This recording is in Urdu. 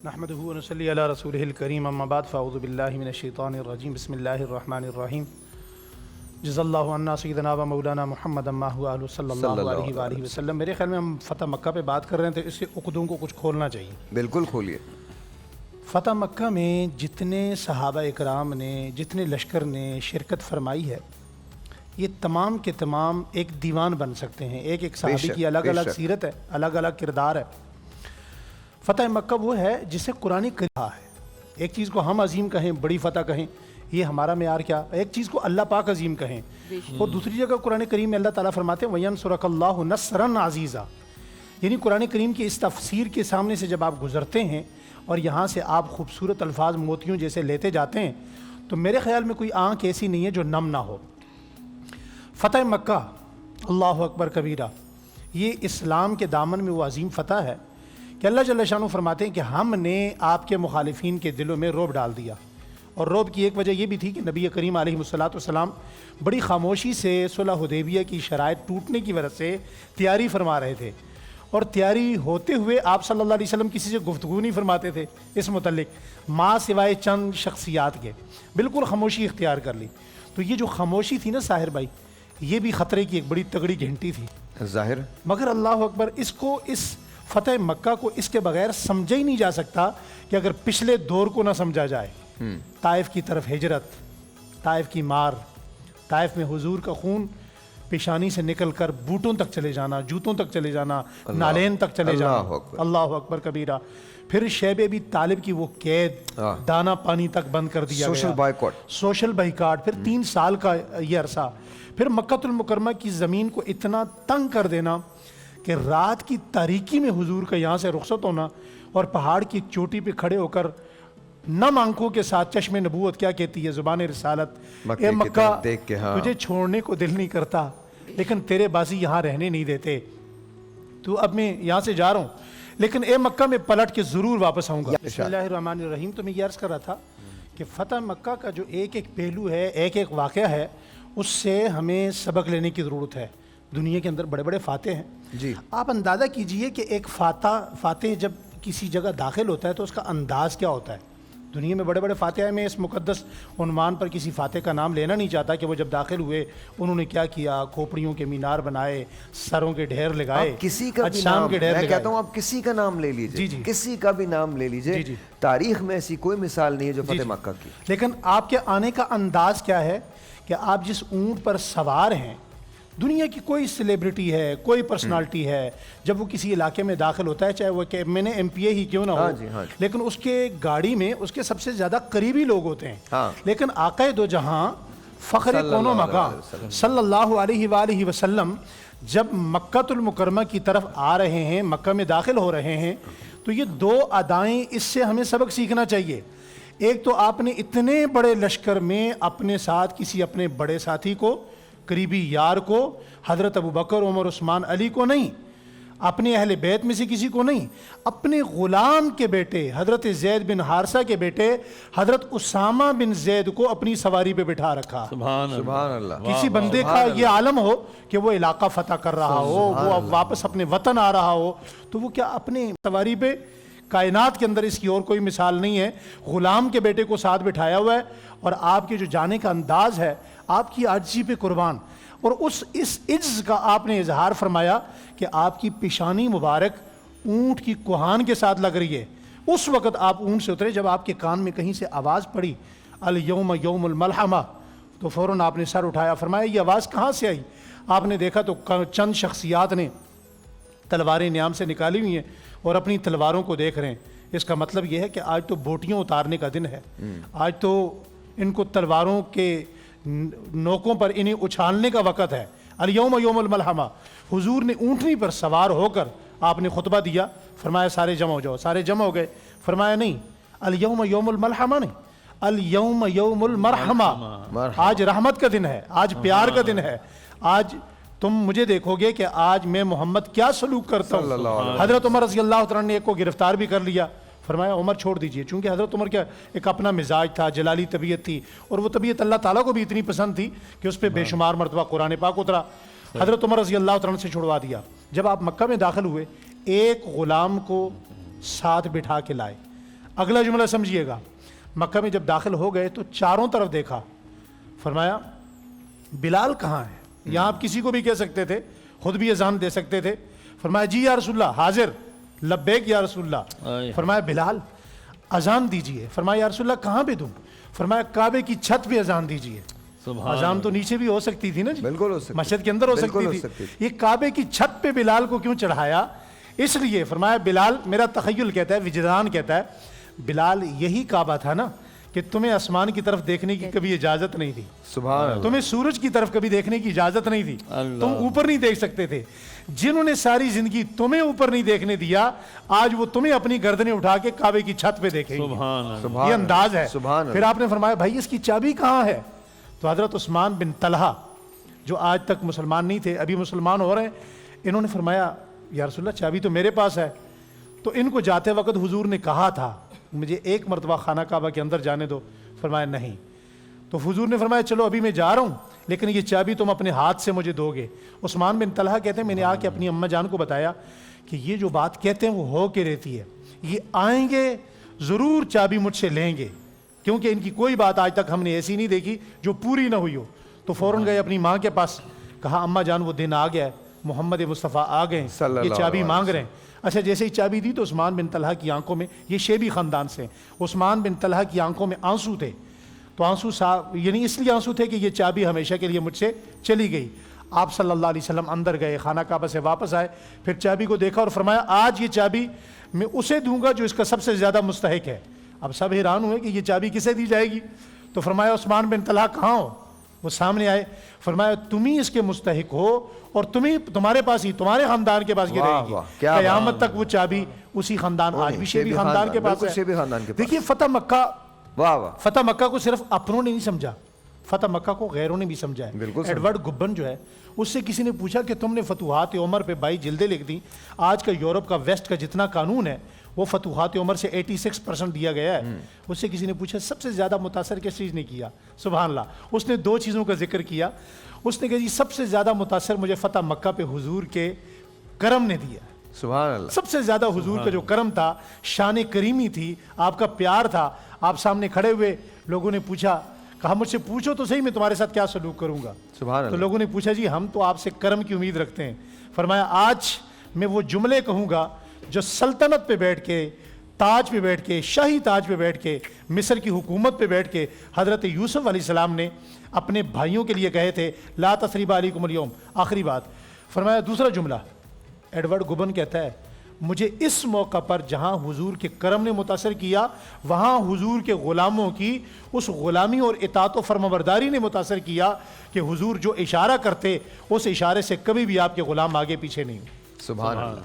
نحمده ونصلي على رسوله الكريم اما بعد فاعوذ بالله من الشیطان الرجیم بسم اللہ الرحمن الرحیم جزا اللہ عنا سیدنا و مولانا محمد ما هو اہل صلی اللہ علیہ وآلہ وسلم۔ میرے خیال میں ہم فتح مکہ پہ بات کر رہے ہیں تو اس سے عقدوں کو کچھ کھولنا چاہیے۔ بالکل کھولیے۔ فتح مکہ میں جتنے صحابہ اکرام نے جتنے لشکر نے شرکت فرمائی ہے یہ تمام کے تمام ایک دیوان بن سکتے ہیں۔ ایک صحابی کی الگ الگ سیرت ہے، الگ الگ کردار ہے۔ فتح مکہ وہ ہے جسے قرآن کریم ہے۔ ایک چیز کو ہم عظیم کہیں، بڑی فتح کہیں، یہ ہمارا معیار کیا، ایک چیز کو اللہ پاک عظیم کہیں، اور دوسری جگہ قرآن کریم میں اللہ تعالیٰ فرماتے ہیں وَيَنْصُرَكَ اللَّهُ نَصْرًا عَزِيزًا۔ یعنی قرآن کریم کی اس تفسیر کے سامنے سے جب آپ گزرتے ہیں اور یہاں سے آپ خوبصورت الفاظ موتیوں جیسے لیتے جاتے ہیں تو میرے خیال میں کوئی آنکھ ایسی نہیں ہے جو نم نہ ہو۔ فتح مکہ اللہ اکبر کبیرہ، یہ اسلام کے دامن میں وہ عظیم فتح ہے کہ اللہ جل شانہ فرماتے ہیں کہ ہم نے آپ کے مخالفین کے دلوں میں رعب ڈال دیا، اور رعب کی ایک وجہ یہ بھی تھی کہ نبی کریم علیہ الصلوۃ بڑی خاموشی سے صلح حدیبیہ کی شرائط ٹوٹنے کی وجہ سے تیاری فرما رہے تھے، اور تیاری ہوتے ہوئے آپ صلی اللہ علیہ وسلم کسی سے گفتگو نہیں فرماتے تھے اس متعلق، ماں سوائے چند شخصیات کے، بالکل خاموشی اختیار کر لی۔ تو یہ جو خاموشی تھی نا ساحر بھائی، یہ بھی خطرے کی ایک بڑی تگڑی گھنٹی تھی ظاہر، مگر اللہ اکبر اس کو، اس فتح مکہ کو اس کے بغیر سمجھا ہی نہیں جا سکتا کہ اگر پچھلے دور کو نہ سمجھا جائے۔ طائف کی طرف ہجرت، طائف کی مار، طائف میں حضور کا خون پیشانی سے نکل کر بوٹوں تک چلے جانا، جوتوں تک چلے جانا، نالین تک چلے جانا، اللہ اکبر کبیرہ۔ پھر شیب ابی طالب کی وہ قید، دانا پانی تک بند کر دیا گیا، سوشل بائیکاٹ، پھر 3 سال کا یہ عرصہ، پھر مکہ المکرمہ کی زمین کو اتنا تنگ کر دینا کہ رات کی تاریکی میں حضور کا یہاں سے رخصت ہونا، اور پہاڑ کی چوٹی پہ کھڑے ہو کر نم آنکھوں کے ساتھ چشم نبوت کیا کہتی ہے، زبان رسالت، اے مکہ تجھے چھوڑنے کو دل نہیں کرتا لیکن تیرے بازی یہاں رہنے نہیں دیتے، تو اب میں یہاں سے جا رہا ہوں لیکن اے مکہ میں پلٹ کے ضرور واپس آؤں گا۔ بسم اللہ الرحمن الرحیم۔ تو میں یہ عرض کر رہا تھا کہ فتح مکہ کا جو ایک ایک پہلو ہے، ایک ایک واقعہ ہے، اس سے ہمیں سبق لینے کی ضرورت ہے۔ دنیا کے اندر بڑے بڑے فاتح ہیں جی، آپ اندازہ کیجئے کہ ایک فاتح جب کسی جگہ داخل ہوتا ہے تو اس کا انداز کیا ہوتا ہے۔ دنیا میں بڑے بڑے فاتح ہیں، میں اس مقدس عنوان پر کسی فاتح کا نام لینا نہیں چاہتا کہ وہ جب داخل ہوئے انہوں نے کیا کیا، کھوپڑیوں کے مینار بنائے، سروں کے ڈھیر لگائے، کسی کا بھی نام، میں کہتا ہوں آپ کسی کا نام لے لیجئے، کسی کا بھی نام لے لیجئے، تاریخ میں ایسی کوئی مثال نہیں ہے جو فتح مکہ کی۔ لیکن آپ کے آنے کا انداز کیا ہے کہ آپ جس اونٹ پر سوار ہیں، دنیا کی کوئی سیلیبریٹی ہے، کوئی پرسنالٹی ہے، جب وہ کسی علاقے میں داخل ہوتا ہے، چاہے وہ کہ میں نے ایم پی اے ہی کیوں نہ ہو، لیکن اس کے گاڑی میں اس کے سب سے زیادہ قریبی لوگ ہوتے ہیں، لیکن آقا دو جہاں فخر کون و مقام صلی اللہ علیہ وآلہ وسلم جب مکہ المکرمہ کی طرف آ رہے ہیں، مکہ میں داخل ہو رہے ہیں، تو یہ 2 ادائیں اس سے ہمیں سبق سیکھنا چاہیے۔ ایک تو آپ نے اتنے بڑے لشکر میں اپنے ساتھ کسی اپنے بڑے ساتھی کو، قریبی یار کو، حضرت ابوبکر، عمر، عثمان، علی کو نہیں، اپنے اہل بیت میں سے کسی کو نہیں، اپنے غلام کے بیٹے حضرت زید بن حارثہ کے بیٹے حضرت اسامہ بن زید کو اپنی سواری پہ بٹھا رکھا۔ سبحان اللہ۔ کسی بندے کا یہ عالم ہو کہ وہ علاقہ فتح کر رہا ہو، وہ اب واپس اپنے وطن آ رہا ہو، تو وہ کیا اپنے سواری پہ، کائنات کے اندر اس کی اور کوئی مثال نہیں ہے، غلام کے بیٹے کو ساتھ بٹھایا ہوا ہے، اور آپ کے جو جانے کا انداز ہے، آپ کی عاجزی پہ قربان، اور اس عجز کا آپ نے اظہار فرمایا کہ آپ کی پیشانی مبارک اونٹ کی کوہان کے ساتھ لگ رہی ہے۔ اس وقت آپ اونٹ سے اترے، جب آپ کے کان میں کہیں سے آواز پڑی الیوم یوم الملحمہ، تو فوراً آپ نے سر اٹھایا، فرمایا یہ آواز کہاں سے آئی؟ آپ نے دیکھا تو چند شخصیات نے تلواریں نیام سے نکالی ہوئی ہیں اور اپنی تلواروں کو دیکھ رہے ہیں۔ اس کا مطلب یہ ہے کہ آج تو بوٹیاں اتارنے کا دن ہے، آج تو ان کو تلواروں کے نوکوں پر انہیں اچھالنے کا وقت ہے۔ الیوم یوم الملحمہ، حضور نے اونٹنی پر سوار ہو کر آپ نے خطبہ دیا، فرمایا سارے جمع ہو جاؤ، سارے جمع ہو گئے، فرمایا نہیں الیوم یوم الملحمہ نہیں، الیوم یوم المرحمہ، آج رحمت کا دن ہے، آج پیار کا دن ہے، آج تم مجھے دیکھو گے کہ آج میں محمد کیا سلوک کرتا ہوں۔ حضرت عمر رضی اللہ عنہ نے ایک کو گرفتار بھی کر لیا، فرمایا عمر چھوڑ دیجئے، چونکہ حضرت عمر کیا ایک اپنا مزاج تھا، جلالی طبیعت تھی، اور وہ طبیعت اللہ تعالیٰ کو بھی اتنی پسند تھی کہ اس پہ بے شمار مرتبہ قرآن پاک اترا۔ حضرت عمر رضی اللہ عنہ سے چھڑوا دیا۔ جب آپ مکہ میں داخل ہوئے، ایک غلام کو ساتھ بٹھا کے لائے، اگلا جملہ سمجھیے گا، مکہ میں جب داخل ہو گئے تو چاروں طرف دیکھا، فرمایا بلال کہاں ہے؟ یہاں آپ کسی کو بھی کہہ سکتے تھے، خود بھی اذان دے سکتے تھے، فرمایا جی یا رسول اللہ حاضر، لبیک یا رسول اللہ، فرمایا بلال اذان دیجئے، فرمایا یا رسول اللہ کہاں پہ دوں؟ فرمایا کعبے کی چھت پہ اذان دیجئے۔ اذان تو نیچے بھی ہو سکتی تھی نا جی، بالکل ہو سکتی، مسجد کے اندر ہو سکتی تھی، یہ کعبے کی چھت پہ بلال کو کیوں چڑھایا؟ اس لیے فرمایا بلال، میرا تخیل کہتا ہے، وجدان کہتا ہے، بلال یہی کعبہ تھا نا کہ تمہیں آسمان کی طرف دیکھنے کی کبھی اجازت نہیں تھی، سبحان اللہ، تمہیں سورج کی طرف کبھی دیکھنے کی اجازت نہیں تھی، تم اوپر نہیں دیکھ سکتے تھے، جنہوں نے ساری زندگی تمہیں اوپر نہیں دیکھنے دیا، آج وہ تمہیں اپنی گردنیں اٹھا کے کعبے کی چھت پہ دیکھیں گے۔ یہ انداز ہے۔ پھر آپ نے فرمایا بھائی اس کی چابی کہاں ہے؟ تو حضرت عثمان بن طلحہ جو آج تک مسلمان نہیں تھے، ابھی مسلمان ہو رہے ہیں، انہوں نے فرمایا یا رسول اللہ چابی تو میرے پاس ہے۔ تو ان کو جاتے وقت حضور نے کہا تھا مجھے ایک مرتبہ خانہ کعبہ کے اندر جانے دو، فرمایا نہیں۔ تو حضور نے فرمایا چلو ابھی میں جا رہا ہوں لیکن یہ چابی تم اپنے ہاتھ سے مجھے دو گے۔ عثمان بن طلحہ کہتے ہیں میں نے آ کے اپنی اماں جان کو بتایا کہ یہ جو بات کہتے ہیں وہ ہو کے رہتی ہے، یہ آئیں گے ضرور چابی مجھ سے لیں گے، کیونکہ ان کی کوئی بات آج تک ہم نے ایسی نہیں دیکھی جو پوری نہ ہوئی ہو۔ تو فوراً گئے اپنی ماں کے پاس، کہا اماں جان وہ دن آ گیا ہے، محمد مصطفیٰ آ گئے ہیں، یہ چابی مانگ رہے ہیں۔ اچھا جیسے ہی چابی دی تو عثمان بن طلحہ کی آنکھوں میں، یہ شیبی خاندان سے، عثمان بن طلحہ کی آنکھوں میں آنسو تھے، تو آنسو یعنی اس لیے آنسو تھے کہ یہ چابی ہمیشہ کے لیے مجھ سے چلی گئی۔ آپ صلی اللہ علیہ وسلم اندر گئے، خانہ کعبہ سے واپس آئے، پھر چابی کو دیکھا اور فرمایا آج یہ چابی میں اسے دوں گا جو اس کا سب سے زیادہ مستحق ہے۔ اب سب حیران ہوئے کہ یہ چابی کسے دی جائے گی؟ تو فرمایا عثمان بن طلحہ کہاں ہو؟ وہ سامنے آئے، فرمایا تم ہی اس کے مستحق ہو اور تمہارے پاس ہی، تمہارے خاندان کے پاس یہ رہے گی، قیامت تک وہ چابی اسی خاندان، آج بھی شیبی خاندان کے پاس ہے۔ دیکھیے فتح مکہ، فتح مکہ کو صرف اپنوں نے نہیں سمجھا، فتح مکہ کو غیروں نے بھی سمجھا ہے۔ ایڈورڈ گبن جو ہے اس سے کسی نے پوچھا کہ تم نے فتوحات عمر پہ 22 جلدیں لکھ دی، آج کا یورپ کا ویسٹ کا جتنا قانون ہے وہ فتوحات عمر سے 86% دیا گیا ہے۔ اس سے کسی نے پوچھا سب سے زیادہ متاثر کس چیز نے کیا؟ سبحان اللہ، اس نے 2 چیزوں کا ذکر کیا۔ اس نے کہا جی سب سے زیادہ متاثر مجھے فتح مکہ پہ حضور کے کرم نے دیا۔ سبحان اللہ، سب سے زیادہ حضور کا جو کرم تھا، شان کریمی تھی، آپ کا پیار تھا۔ آپ سامنے کھڑے ہوئے، لوگوں نے پوچھا، کہا مجھ سے پوچھو تو صحیح میں تمہارے ساتھ کیا سلوک کروں گا۔ سبحان اللہ، تو لوگوں نے پوچھا جی ہم تو آپ سے کرم کی امید رکھتے ہیں۔ فرمایا آج میں وہ جملے کہوں گا جو سلطنت پہ بیٹھ کے، تاج پہ بیٹھ کے، شاہی تاج پہ بیٹھ کے، مصر کی حکومت پہ بیٹھ کے حضرت یوسف علیہ السلام نے اپنے بھائیوں کے لیے کہے تھے، لا تثریب علیکم اليوم، آخری بات۔ فرمایا دوسرا جملہ، ایڈورڈ گبن کہتا ہے مجھے اس موقع پر جہاں حضور کے کرم نے متاثر کیا، وہاں حضور کے غلاموں کی اس غلامی اور اطاعت و فرمانبرداری نے متاثر کیا کہ حضور جو اشارہ کرتے اس اشارے سے کبھی بھی آپ کے غلام آگے پیچھے نہیں۔ سبحان اللہ۔